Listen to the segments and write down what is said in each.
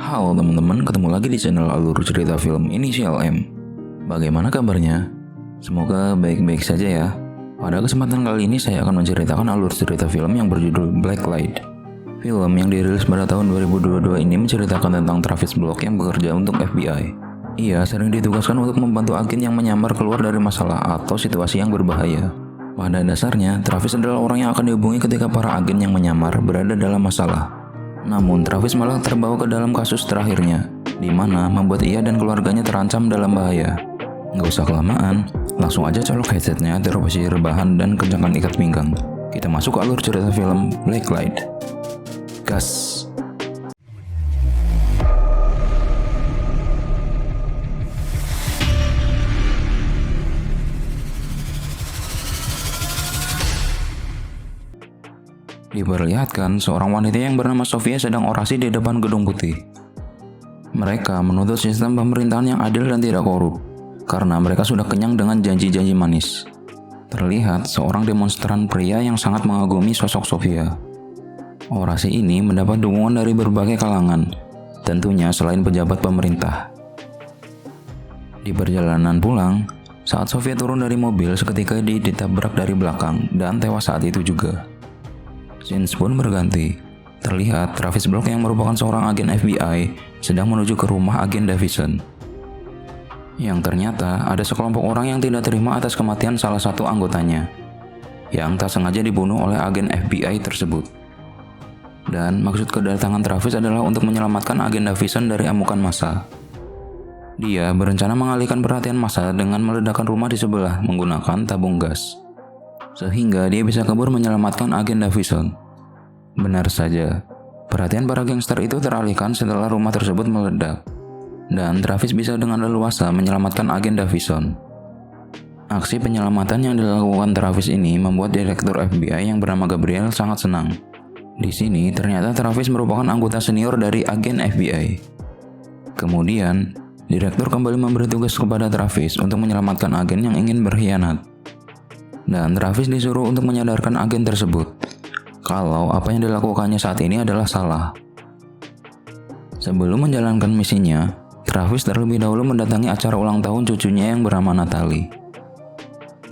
Halo teman-teman, ketemu lagi di channel Alur Cerita Film Inisial M. Bagaimana kabarnya? Semoga baik-baik saja ya. Pada kesempatan kali ini saya akan menceritakan alur cerita film yang berjudul Blacklight. Film yang dirilis pada tahun 2022 ini menceritakan tentang Travis Block yang bekerja untuk FBI. Ia sering ditugaskan untuk membantu agen yang menyamar keluar dari masalah atau situasi yang berbahaya. Pada dasarnya, Travis adalah orang yang akan dihubungi ketika para agen yang menyamar berada dalam masalah. Namun Travis malah terbawa ke dalam kasus terakhirnya, di mana membuat ia dan keluarganya terancam dalam bahaya. Nggak usah kelamaan, langsung aja colok headsetnya, taruh posisi rebahan, dan kencangkan ikat pinggang. Kita masuk ke alur cerita film Blacklight. Gas! Diperlihatkan seorang wanita yang bernama Sofia sedang orasi di depan gedung putih. Mereka menuntut sistem pemerintahan yang adil dan tidak korup, karena mereka sudah kenyang dengan janji-janji manis. Terlihat seorang demonstran pria yang sangat mengagumi sosok Sofia. Orasi ini mendapat dukungan dari berbagai kalangan, tentunya selain pejabat pemerintah. Di perjalanan pulang, saat Sofia turun dari mobil, seketika dia ditabrak dari belakang dan tewas saat itu juga. Scenes pun berganti. Terlihat Travis Block yang merupakan seorang agen FBI sedang menuju ke rumah agen Davison. Yang ternyata ada sekelompok orang yang tidak terima atas kematian salah satu anggotanya, yang tak sengaja dibunuh oleh agen FBI tersebut. Dan maksud kedatangan Travis adalah untuk menyelamatkan agen Davison dari amukan massa. Dia berencana mengalihkan perhatian massa dengan meledakkan rumah di sebelah menggunakan tabung gas, sehingga dia bisa kabur menyelamatkan agen Davison. Benar saja, perhatian para gangster itu teralihkan setelah rumah tersebut meledak, dan Travis bisa dengan leluasa menyelamatkan agen Davison. Aksi penyelamatan yang dilakukan Travis ini membuat direktur FBI yang bernama Gabriel sangat senang. Di sini ternyata Travis merupakan anggota senior dari agen FBI. Kemudian, direktur kembali memberi tugas kepada Travis untuk menyelamatkan agen yang ingin berkhianat. Dan Travis disuruh untuk menyadarkan agen tersebut kalau apa yang dilakukannya saat ini adalah salah. Sebelum menjalankan misinya, Travis terlebih dahulu mendatangi acara ulang tahun cucunya yang bernama Natalie.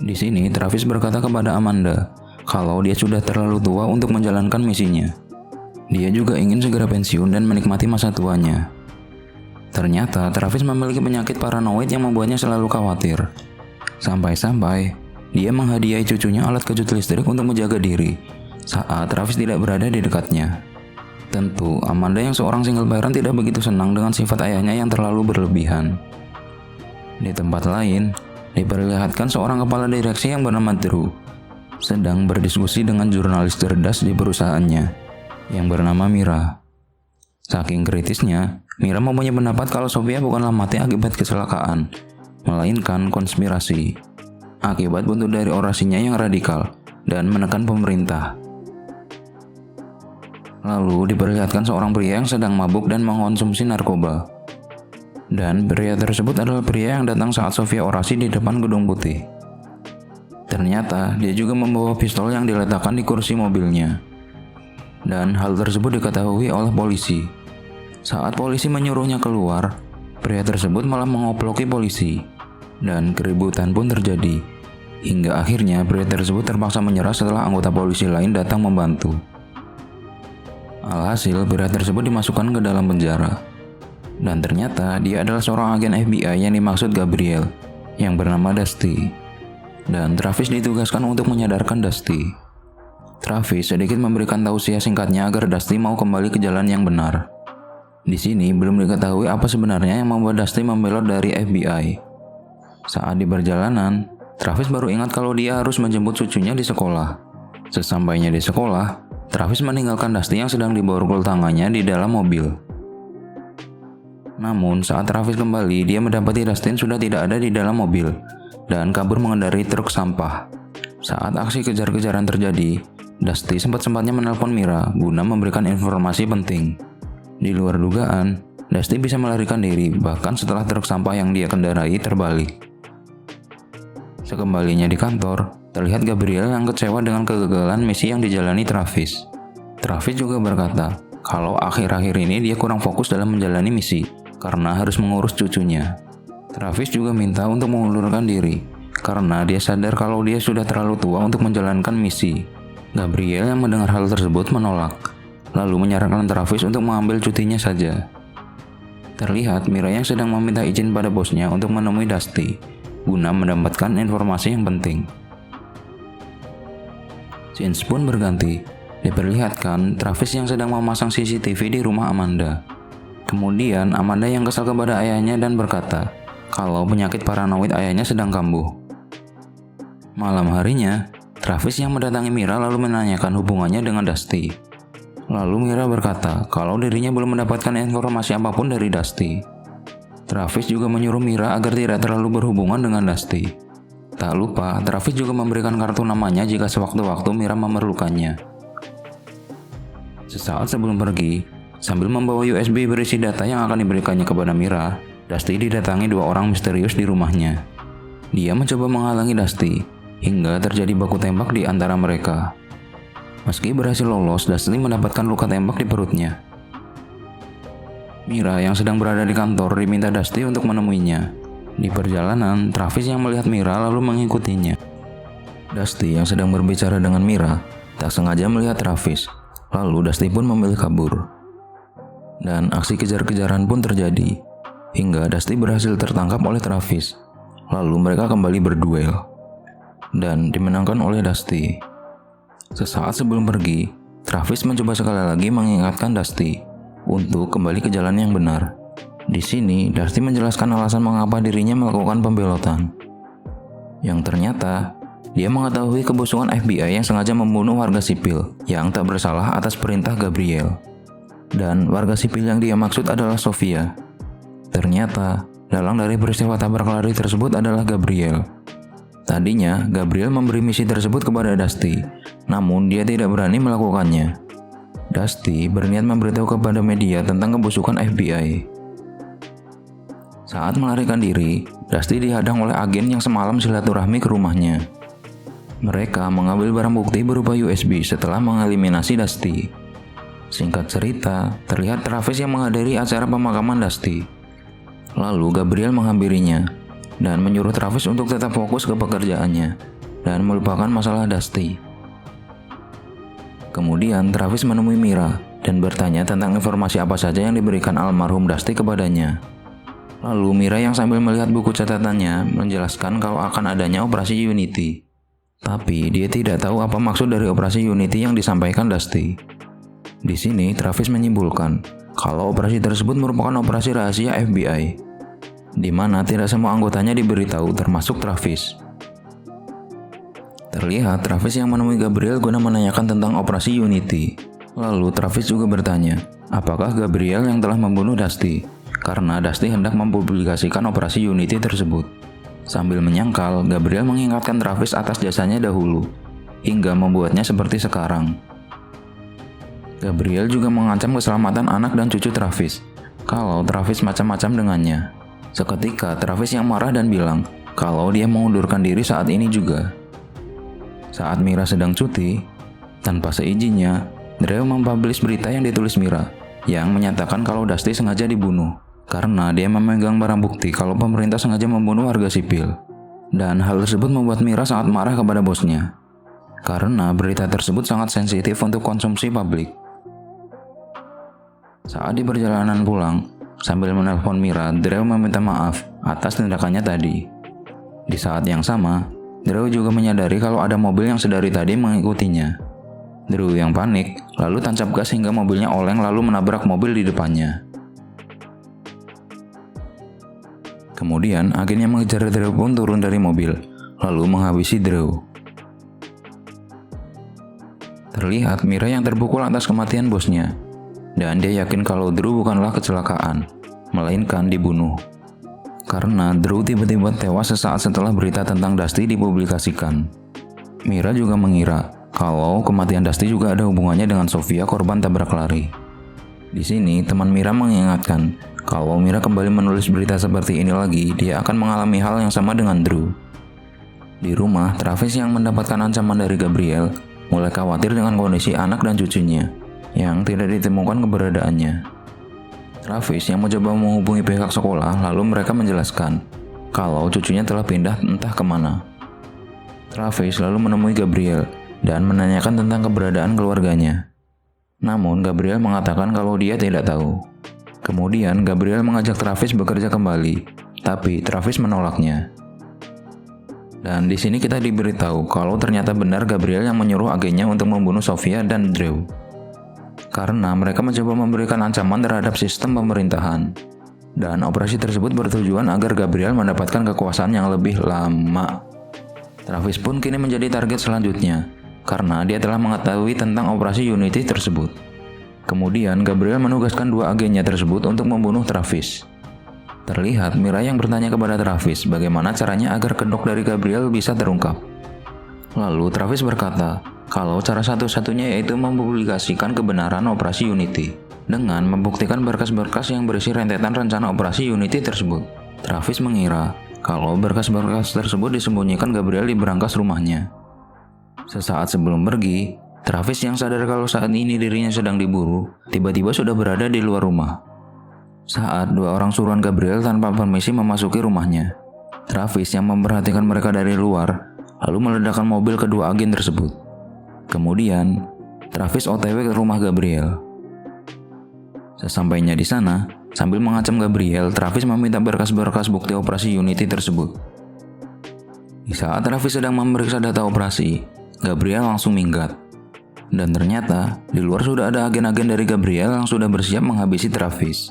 Di sini Travis berkata kepada Amanda kalau dia sudah terlalu tua untuk menjalankan misinya. Dia juga ingin segera pensiun dan menikmati masa tuanya. Ternyata Travis memiliki penyakit paranoid yang membuatnya selalu khawatir. Sampai-sampai dia menghadiahi cucunya alat kejut listrik untuk menjaga diri saat Travis tidak berada di dekatnya. Tentu, Amanda yang seorang single parent tidak begitu senang dengan sifat ayahnya yang terlalu berlebihan. Di tempat lain, diperlihatkan seorang kepala direksi yang bernama Drew sedang berdiskusi dengan jurnalis cerdas di perusahaannya yang bernama Mira. Saking kritisnya, Mira mempunyai pendapat kalau Sofia bukanlah mati akibat kecelakaan, melainkan konspirasi, akibat buntut dari orasinya yang radikal dan menekan pemerintah. Lalu diperlihatkan seorang pria yang sedang mabuk dan mengkonsumsi narkoba. Dan pria tersebut adalah pria yang datang saat Sofia orasi di depan gedung putih. Ternyata dia juga membawa pistol yang diletakkan di kursi mobilnya. Dan hal tersebut diketahui oleh polisi. Saat polisi menyuruhnya keluar, pria tersebut malah mengoploki polisi. Dan keributan pun terjadi. Hingga akhirnya pria tersebut terpaksa menyerah setelah anggota polisi lain datang membantu. Alhasil, pria tersebut dimasukkan ke dalam penjara. Dan ternyata dia adalah seorang agen FBI yang dimaksud Gabriel, yang bernama Dusty. Dan Travis ditugaskan untuk menyadarkan Dusty. Travis sedikit memberikan tausiah singkatnya agar Dusty mau kembali ke jalan yang benar. Di sini belum diketahui apa sebenarnya yang membuat Dusty membelot dari FBI. Saat di perjalanan, Travis baru ingat kalau dia harus menjemput cucunya di sekolah. Sesampainya di sekolah, Travis meninggalkan Dusty yang sedang diborgol tangannya di dalam mobil. Namun saat Travis kembali, dia mendapati Dustin sudah tidak ada di dalam mobil dan kabur mengendarai truk sampah. Saat aksi kejar-kejaran terjadi, Dusty sempat-sempatnya menelpon Mira guna memberikan informasi penting. Di luar dugaan, Dusty bisa melarikan diri bahkan setelah truk sampah yang dia kendarai terbalik. Sekembalinya di kantor, terlihat Gabriel yang kecewa dengan kegagalan misi yang dijalani Travis. Travis juga berkata kalau akhir-akhir ini dia kurang fokus dalam menjalani misi karena harus mengurus cucunya. Travis juga minta untuk mengundurkan diri karena dia sadar kalau dia sudah terlalu tua untuk menjalankan misi. Gabriel yang mendengar hal tersebut menolak, lalu menyarankan Travis untuk mengambil cutinya saja. Terlihat Mira yang sedang meminta izin pada bosnya untuk menemui Dusty guna mendapatkan informasi yang penting. Scene pun berganti. Diperlihatkan Travis yang sedang memasang CCTV di rumah Amanda. Kemudian Amanda yang kesal kepada ayahnya dan berkata kalau penyakit paranoid ayahnya sedang kambuh. Malam harinya, Travis yang mendatangi Mira lalu menanyakan hubungannya dengan Dusty. Lalu Mira berkata kalau dirinya belum mendapatkan informasi apapun dari Dusty. Travis juga menyuruh Mira agar tidak terlalu berhubungan dengan Dusty. Tak lupa, Travis juga memberikan kartu namanya jika sewaktu-waktu Mira memerlukannya. Sesaat sebelum pergi, sambil membawa USB berisi data yang akan diberikannya kepada Mira, Dusty didatangi dua orang misterius di rumahnya. Dia mencoba menghalangi Dusty, hingga terjadi baku tembak di antara mereka. Meski berhasil lolos, Dusty mendapatkan luka tembak di perutnya. Mira yang sedang berada di kantor diminta Dusty untuk menemuinya. Di perjalanan, Travis yang melihat Mira lalu mengikutinya. Dusty yang sedang berbicara dengan Mira tak sengaja melihat Travis. Lalu Dusty pun memilih kabur. Dan aksi kejar-kejaran pun terjadi, hingga Dusty berhasil tertangkap oleh Travis. Lalu mereka kembali berduel, dan dimenangkan oleh Dusty. Sesaat sebelum pergi, Travis mencoba sekali lagi mengingatkan Dusty untuk kembali ke jalan yang benar. Di sini, Dusty menjelaskan alasan mengapa dirinya melakukan pembelotan. Yang ternyata, dia mengetahui kebusukan FBI yang sengaja membunuh warga sipil yang tak bersalah atas perintah Gabriel. Dan warga sipil yang dia maksud adalah Sofia. Ternyata, dalang dari peristiwa tabrak lari tersebut adalah Gabriel. Tadinya, Gabriel memberi misi tersebut kepada Dusty, namun dia tidak berani melakukannya. Dusty berniat memberitahu kepada media tentang kebusukan FBI. Saat melarikan diri, Dusty dihadang oleh agen yang semalam silaturahmi ke rumahnya. Mereka mengambil barang bukti berupa USB setelah mengeliminasi Dusty. Singkat cerita, terlihat Travis yang menghadiri acara pemakaman Dusty. Lalu Gabriel menghampirinya dan menyuruh Travis untuk tetap fokus ke pekerjaannya dan melupakan masalah Dusty. Kemudian Travis menemui Mira dan bertanya tentang informasi apa saja yang diberikan almarhum Dusty kepadanya. Lalu Mira yang sambil melihat buku catatannya menjelaskan kalau akan adanya operasi Unity. Tapi dia tidak tahu apa maksud dari operasi Unity yang disampaikan Dusty. Di sini Travis menyimpulkan kalau operasi tersebut merupakan operasi rahasia FBI, di mana tidak semua anggotanya diberitahu termasuk Travis. Terlihat Travis yang menemui Gabriel guna menanyakan tentang operasi Unity. Lalu Travis juga bertanya, apakah Gabriel yang telah membunuh Dusty? Karena Dusty hendak mempublikasikan operasi Unity tersebut. Sambil menyangkal, Gabriel mengingatkan Travis atas jasanya dahulu, hingga membuatnya seperti sekarang. Gabriel juga mengancam keselamatan anak dan cucu Travis, kalau Travis macam-macam dengannya. Seketika, Travis yang marah dan bilang kalau dia mengundurkan diri saat ini juga. Saat Mira sedang cuti, tanpa seizinnya, Drew mempublish berita yang ditulis Mira, yang menyatakan kalau Dusty sengaja dibunuh. Karena dia memegang barang bukti kalau pemerintah sengaja membunuh warga sipil. Dan hal tersebut membuat Mira sangat marah kepada bosnya. Karena berita tersebut sangat sensitif untuk konsumsi publik. Saat di perjalanan pulang, sambil menelpon Mira, Drew meminta maaf atas tindakannya tadi. Di saat yang sama, Drew juga menyadari kalau ada mobil yang sedari tadi mengikutinya. Drew yang panik, lalu tancap gas hingga mobilnya oleng lalu menabrak mobil di depannya. Kemudian, agen yang mengejar Drew pun turun dari mobil, lalu menghabisi Drew. Terlihat Mira yang terpukul atas kematian bosnya, dan dia yakin kalau Drew bukanlah kecelakaan, melainkan dibunuh. Karena Drew tiba-tiba tewas sesaat setelah berita tentang Dusty dipublikasikan. Mira juga mengira kalau kematian Dusty juga ada hubungannya dengan Sofia, korban tabrak lari. Di sini, teman Mira mengingatkan kalau Mira kembali menulis berita seperti ini lagi, dia akan mengalami hal yang sama dengan Drew. Di rumah, Travis yang mendapatkan ancaman dari Gabriel mulai khawatir dengan kondisi anak dan cucunya. yang tidak ditemukan keberadaannya. Travis yang mencoba menghubungi pihak sekolah, lalu mereka menjelaskan kalau cucunya telah pindah entah kemana. Travis lalu menemui Gabriel dan menanyakan tentang keberadaan keluarganya. Namun Gabriel mengatakan kalau dia tidak tahu. Kemudian Gabriel mengajak Travis bekerja kembali, tapi Travis menolaknya. Dan di sini kita diberitahu kalau ternyata benar Gabriel yang menyuruh agennya untuk membunuh Sofia dan Drew. Karena mereka mencoba memberikan ancaman terhadap sistem pemerintahan. Dan operasi tersebut bertujuan agar Gabriel mendapatkan kekuasaan yang lebih lama. Travis pun kini menjadi target selanjutnya, karena dia telah mengetahui tentang operasi Unity tersebut. Kemudian Gabriel menugaskan 2 agennya tersebut untuk membunuh Travis. Terlihat Mira yang bertanya kepada Travis bagaimana caranya agar kedok dari Gabriel bisa terungkap. Lalu Travis berkata kalau cara satu-satunya yaitu mempublikasikan kebenaran operasi Unity dengan membuktikan berkas-berkas yang berisi rentetan rencana operasi Unity tersebut. Travis mengira kalau berkas-berkas tersebut disembunyikan Gabriel di berangkas rumahnya. Sesaat sebelum pergi, Travis yang sadar kalau saat ini dirinya sedang diburu, tiba-tiba sudah berada di luar rumah. Saat 2 orang suruhan Gabriel tanpa permisi memasuki rumahnya, Travis yang memperhatikan mereka dari luar, lalu meledakkan mobil kedua agen tersebut. Kemudian, Travis OTW ke rumah Gabriel. Sesampainya di sana, sambil mengancam Gabriel, Travis meminta berkas-berkas bukti operasi Unity tersebut. Di saat Travis sedang memeriksa data operasi, Gabriel langsung minggat. Dan ternyata, di luar sudah ada agen-agen dari Gabriel yang sudah bersiap menghabisi Travis.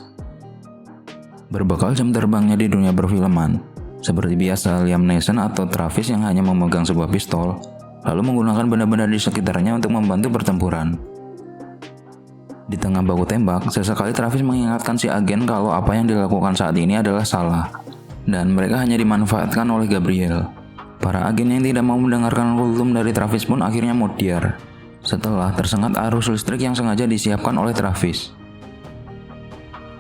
Berbekal jam terbangnya di dunia perfilman, seperti biasa Liam Neeson atau Travis yang hanya memegang sebuah pistol, lalu menggunakan benda-benda di sekitarnya untuk membantu pertempuran. Di tengah baku tembak, sesekali Travis mengingatkan si agen kalau apa yang dilakukan saat ini adalah salah, dan mereka hanya dimanfaatkan oleh Gabriel. Para agen yang tidak mau mendengarkan kultum dari Travis pun akhirnya mutiar, setelah tersengat arus listrik yang sengaja disiapkan oleh Travis.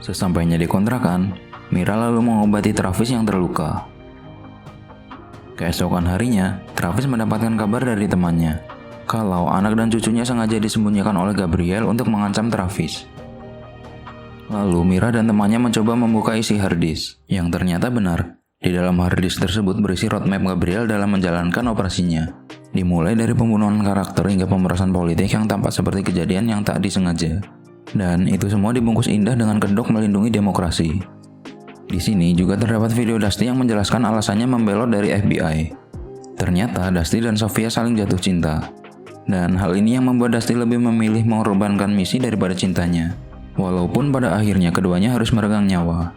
Sesampainya di kontrakan, Mira lalu mengobati Travis yang terluka. Keesokan harinya, Travis mendapatkan kabar dari temannya kalau anak dan cucunya sengaja disembunyikan oleh Gabriel untuk mengancam Travis. Lalu Mira dan temannya mencoba membuka isi harddisk, yang ternyata benar. Di dalam harddisk tersebut berisi roadmap Gabriel dalam menjalankan operasinya. Dimulai dari pembunuhan karakter hingga pemerasan politik yang tampak seperti kejadian yang tak disengaja. Dan itu semua dibungkus indah dengan kedok melindungi demokrasi. Di sini juga terdapat video Dusty yang menjelaskan alasannya membelot dari FBI. Ternyata Dusty dan Sofia saling jatuh cinta. Dan hal ini yang membuat Dusty lebih memilih mengorbankan misi daripada cintanya. Walaupun pada akhirnya keduanya harus meregang nyawa.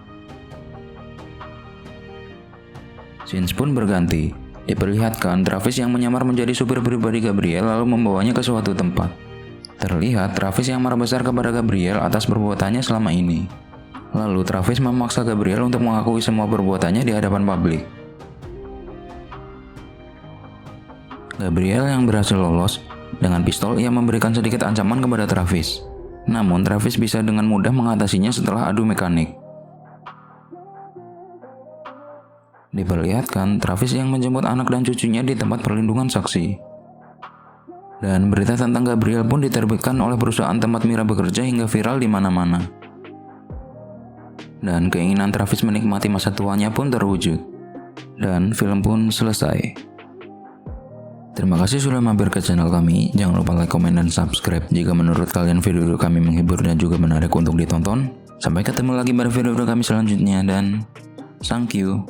Scenes pun berganti. Diperlihatkan Travis yang menyamar menjadi supir pribadi Gabriel lalu membawanya ke suatu tempat. Terlihat Travis yang marah besar kepada Gabriel atas perbuatannya selama ini. Lalu Travis memaksa Gabriel untuk mengakui semua perbuatannya di hadapan publik. Gabriel yang berhasil lolos, dengan pistol ia memberikan sedikit ancaman kepada Travis. Namun Travis bisa dengan mudah mengatasinya setelah adu mekanik. Diperlihatkan Travis yang menjemput anak dan cucunya di tempat perlindungan saksi. Dan berita tentang Gabriel pun diterbitkan oleh perusahaan tempat Mira bekerja hingga viral di mana-mana. Dan keinginan Travis menikmati masa tuanya pun terwujud. Dan film pun selesai. Terima kasih sudah mampir ke channel kami. Jangan lupa like, komen, dan subscribe jika menurut kalian video kami menghibur dan juga menarik untuk ditonton. Sampai ketemu lagi pada video kami selanjutnya dan thank you.